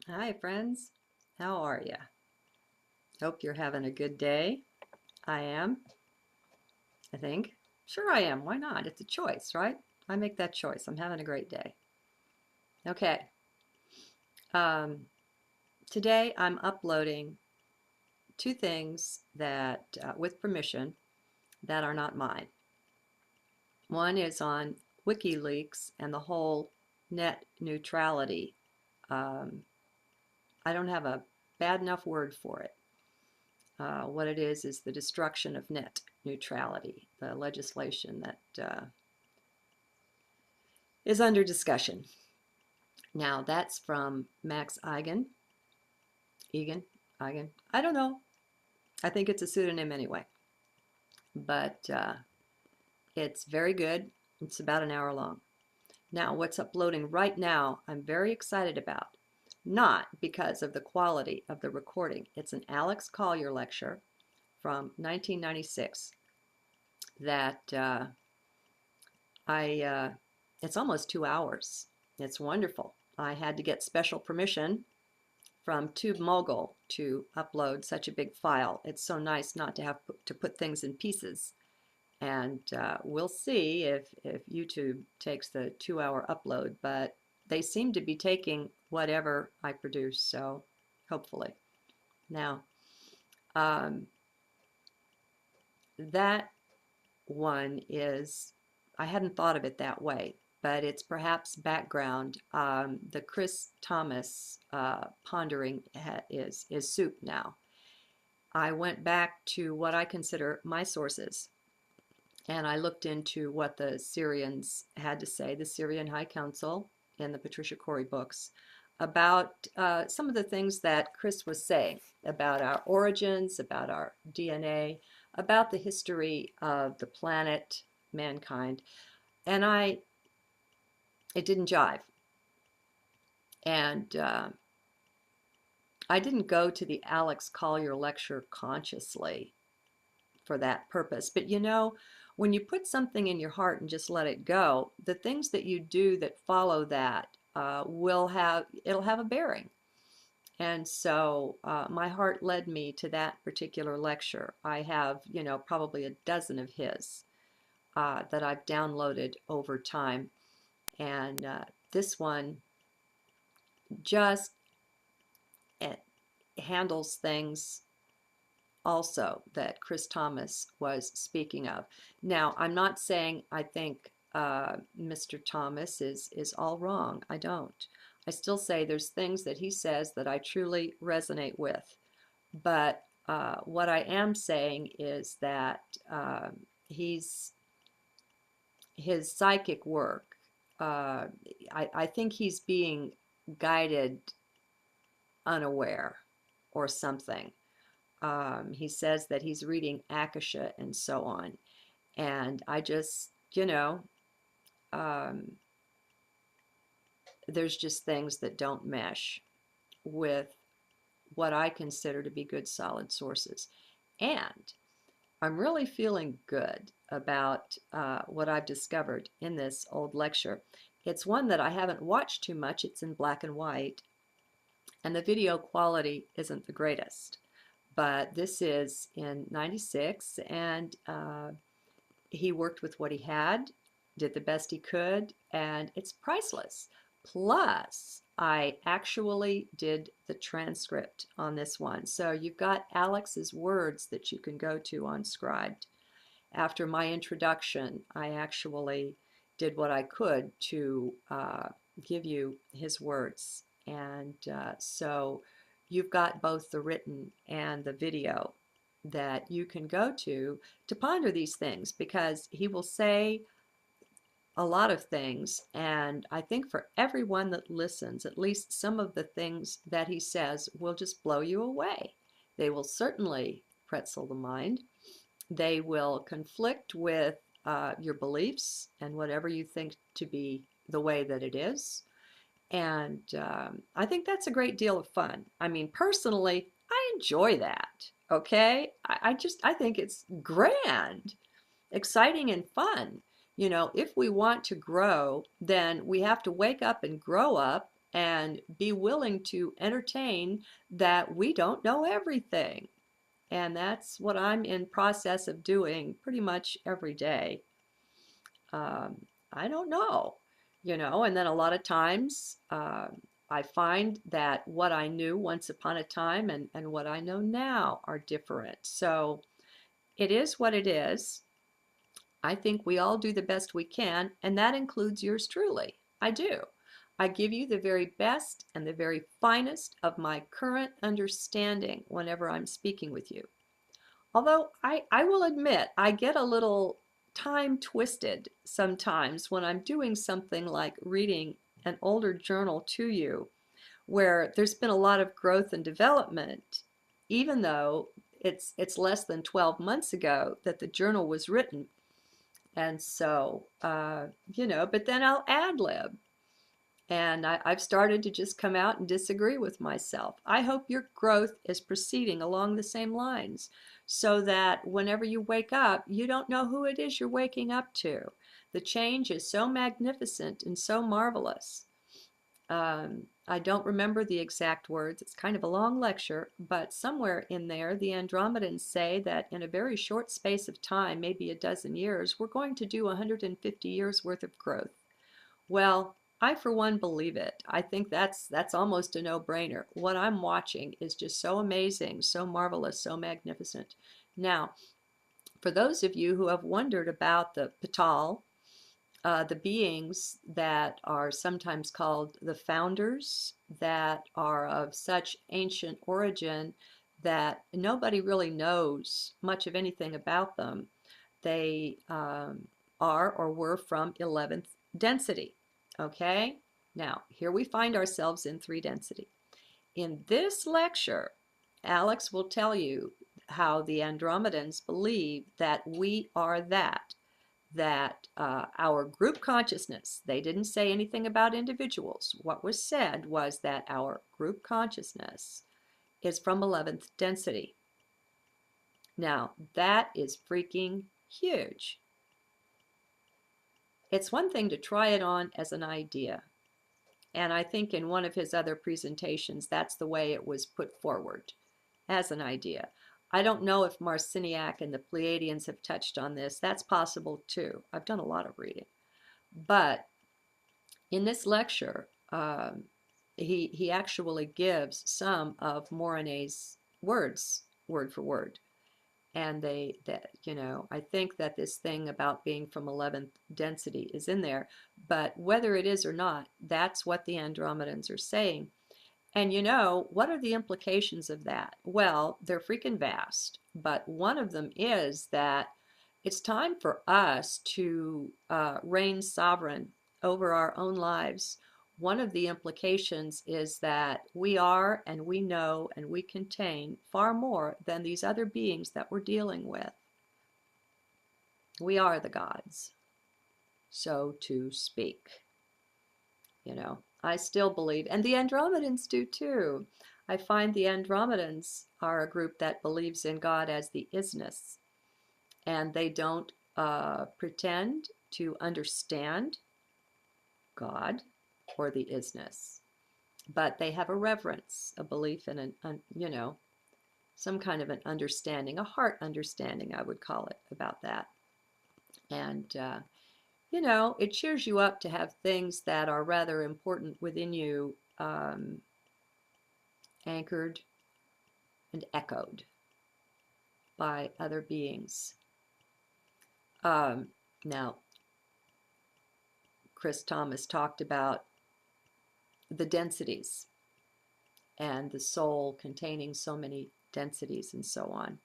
Hi, friends. How are you? Hope you're having a good day. I am, I think. Sure, I am. Why not? It's a choice, right? I make that choice. I'm having a great day. Okay. Um, Today I'm uploading two things that, with permission, that are not mine. One is on WikiLeaks and the whole net neutrality. Um, I don't have a bad enough word for it. What it is the destruction of net neutrality, the legislation that is under discussion. Now, that's from Max Eigen. Egan? Eigen? I don't know. I think it's a pseudonym anyway. But it's very good. It's about an hour long. Now, what's uploading right now, I'm very excited about. Not because of the quality of the recording. It's an Alex Collier lecture from 1996 that it's almost 2 hours. It's wonderful. I had to get special permission from TubeMogul to upload such a big file. It's so nice not to have to put things in pieces. And we'll see if YouTube takes the 2 hour upload, but they seem to be taking whatever I produce, so hopefully. Now, um, that one is, I hadn't thought of it that way, but it's perhaps background. The Chris Thomas pondering is soup now. I went back to what I consider my sources, and I looked into what the Syrians had to say, the Syrian High Council in the Patricia Corey books, about some of the things that Chris was saying about our origins, about our DNA, about the history of the planet, mankind, and it didn't jive. And I didn't go to the Alex Collier lecture consciously for that purpose. But when you put something in your heart and just let it go, the things that you do that follow that it'll have a bearing. And so my heart led me to that particular lecture. I have, probably a dozen of his that I've downloaded over time. And this one just handles things also that Chris Thomas was speaking of. Now, I'm not saying I think Mr. Thomas is all wrong. I don't. I still say there's things that he says that I truly resonate with. But what I am saying is that he's his psychic work. I think he's being guided unaware or something. He says that he's reading Akasha and so on. And I just, um, there's just things that don't mesh with what I consider to be good, solid sources. And I'm really feeling good about what I've discovered in this old lecture. It's one that I haven't watched too much. It's in black and white, and the video quality isn't the greatest. But this is in 96, and he worked with what he had, did the best he could, and it's priceless. Plus, I actually did the transcript on this one. So you've got Alex's words that you can go to on Scribed. After my introduction, I actually did what I could to give you his words. And so you've got both the written and the video that you can go to ponder these things, because he will say a lot of things, and I think for everyone that listens, at least some of the things that he says will just blow you away. They will certainly pretzel the mind. They will conflict with your beliefs and whatever you think to be the way that it is. And I think that's a great deal of fun. I mean, personally, I enjoy that. Okay? I think it's grand, exciting, and fun. If we want to grow, then we have to wake up and grow up and be willing to entertain that we don't know everything. And that's what I'm in process of doing pretty much every day. I don't know, and then a lot of times I find that what I knew once upon a time and what I know now are different. So it is what it is. I think we all do the best we can, and that includes yours truly. I do. I give you the very best and the very finest of my current understanding whenever I'm speaking with you. Although I will admit, I get a little time twisted sometimes when I'm doing something like reading an older journal to you, where there's been a lot of growth and development, even though it's less than 12 months ago that the journal was written. And so, but then I'll ad lib. And I've started to just come out and disagree with myself. I hope your growth is proceeding along the same lines so that whenever you wake up, you don't know who it is you're waking up to. The change is so magnificent and so marvelous. I don't remember the exact words. It's kind of a long lecture, but somewhere in there, the Andromedans say that in a very short space of time, maybe a dozen years, we're going to do 150 years worth of growth. Well, I for one believe it. I think that's almost a no-brainer. What I'm watching is just so amazing, so marvelous, so magnificent. Now, for those of you who have wondered about the Patal, the beings that are sometimes called the founders, that are of such ancient origin that nobody really knows much of anything about them. They are or were from 11th density. Okay, now here we find ourselves in 3 density. In this lecture, Alex will tell you how the Andromedans believe that we are that our group consciousness, they didn't say anything about individuals. What was said was that our group consciousness is from 11th density. Now, that is freaking huge. It's one thing to try it on as an idea. And I think in one of his other presentations, that's the way it was put forward, as an idea. I don't know if Marciniak and the Pleiadians have touched on this. That's possible too. I've done a lot of reading. But in this lecture, he actually gives some of Morinet's words, word for word. And I think that this thing about being from 11th density is in there. But whether it is or not, that's what the Andromedans are saying. And what are the implications of that? Well, they're freaking vast. But one of them is that it's time for us to reign sovereign over our own lives. One of the implications is that we are and we know and we contain far more than these other beings that we're dealing with. We are the gods, so to speak. I still believe, and the Andromedans do too. I find the Andromedans are a group that believes in God as the isness, and they don't pretend to understand God or the isness, but they have a reverence, a belief in some kind of an understanding, a heart understanding, I would call it, about that. And it cheers you up to have things that are rather important within you anchored and echoed by other beings. Now, Chris Thomas talked about the densities and the soul containing so many densities and so on.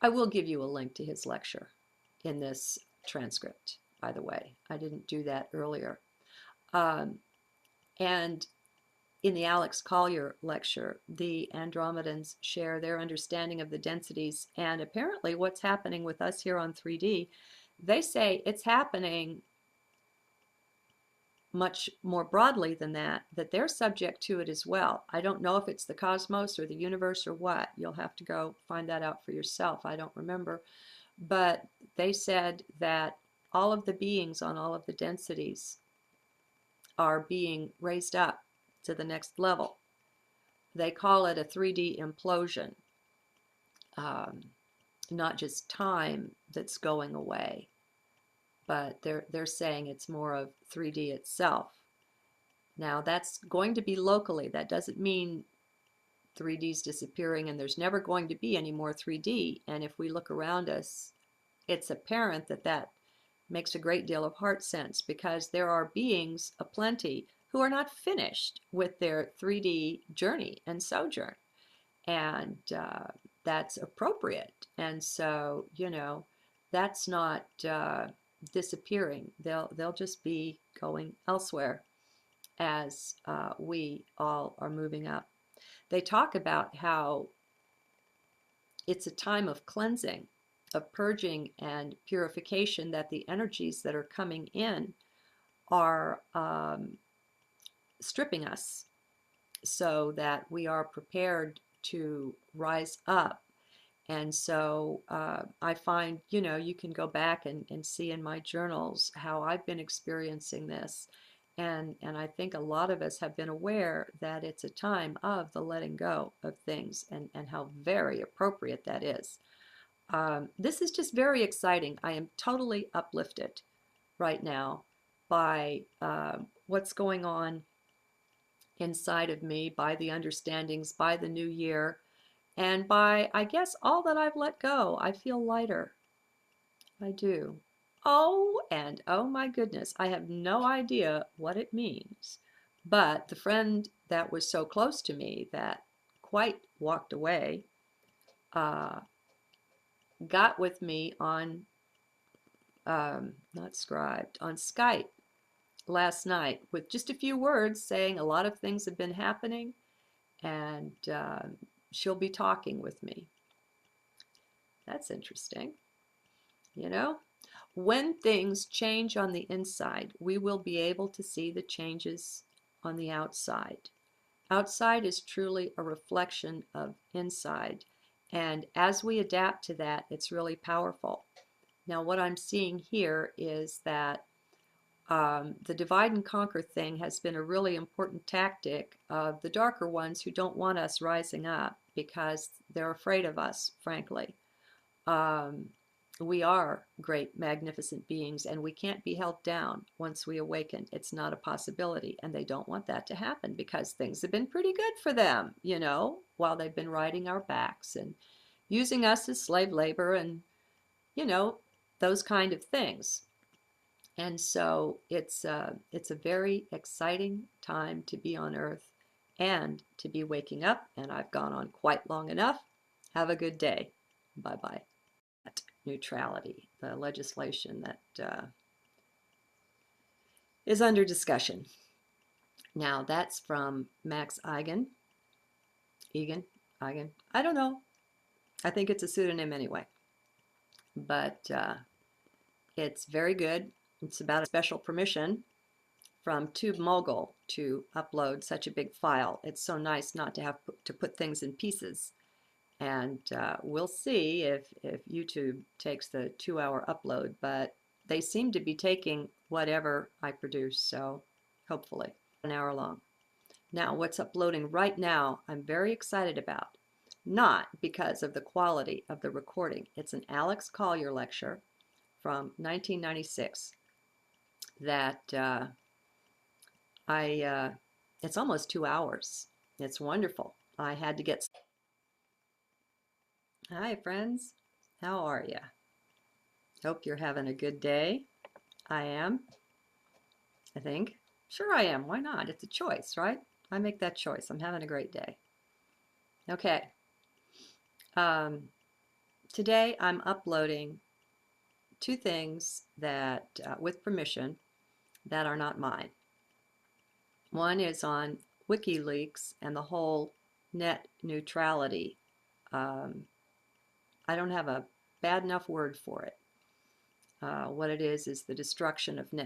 I will give you a link to his lecture in this transcript, by the way. I didn't do that earlier. And in the Alex Collier lecture, the Andromedans share their understanding of the densities and apparently what's happening with us here on 3D. They say it's happening much more broadly than that they're subject to it as well. I don't know if it's the cosmos or the universe or what. You'll have to go find that out for yourself. I don't remember. But they said that all of the beings on all of the densities are being raised up to the next level. They call it a 3D implosion, not just time that's going away, but they're saying it's more of 3D itself. Now that's going to be locally. That doesn't mean 3D's disappearing and there's never going to be any more 3D. And if we look around us, it's apparent that that makes a great deal of heart sense, because there are beings aplenty who are not finished with their 3D journey and sojourn. And that's appropriate. And so, you know, that's not disappearing. They'll just be going elsewhere as we all are moving up. They talk about how it's a time of cleansing, of purging and purification, that the energies that are coming in are stripping us so that we are prepared to rise up. And so I find, you know, you can go back and see in my journals how I've been experiencing this. And I think a lot of us have been aware that it's a time of the letting go of things, and how very appropriate that is. This is just very exciting. I am totally uplifted right now by what's going on inside of me, by the understandings, by the new year, and by, I guess, all that I've let go. I feel lighter. I do. Oh, and oh my goodness, I have no idea what it means. But the friend that was so close to me that quite walked away got with me on, not Scribed, on Skype last night with just a few words, saying a lot of things have been happening, and she'll be talking with me. That's interesting. You know, when things change on the inside, we will be able to see the changes on the outside. Outside is truly a reflection of inside. And as we adapt to that, it's really powerful. Now, what I'm seeing here is that the divide and conquer thing has been a really important tactic of the darker ones who don't want us rising up because they're afraid of us, frankly. We are great, magnificent beings, and we can't be held down once we awaken. It's not a possibility, and they don't want that to happen because things have been pretty good for them, you know, while they've been riding our backs and using us as slave labor and, you know, those kind of things. And so it's a very exciting time to be on Earth and to be waking up, and I've gone on quite long enough. Have a good day. Bye-bye. Neutrality, the legislation that is under discussion. Now that's from Max Eigen. I don't know. I think it's a pseudonym anyway. But it's very good. It's about a special permission from TubeMogul to upload such a big file. It's so nice not to have to put things in pieces. And we'll see if YouTube takes the 2-hour upload, but they seem to be taking whatever I produce, so hopefully an hour long. Now, what's uploading right now, I'm very excited about. Not because of the quality of the recording. It's an Alex Collier lecture from 1996 that it's almost 2 hours. It's wonderful. I had to get... Hi, friends. How are you? Hope you're having a good day. I am. I think. Sure I am. Why not? It's a choice, right? I make that choice. I'm having a great day. Okay. Today I'm uploading 2 things that, with permission, that are not mine. One is on WikiLeaks and the whole net neutrality. I don't have a bad enough word for it. What it is the destruction of net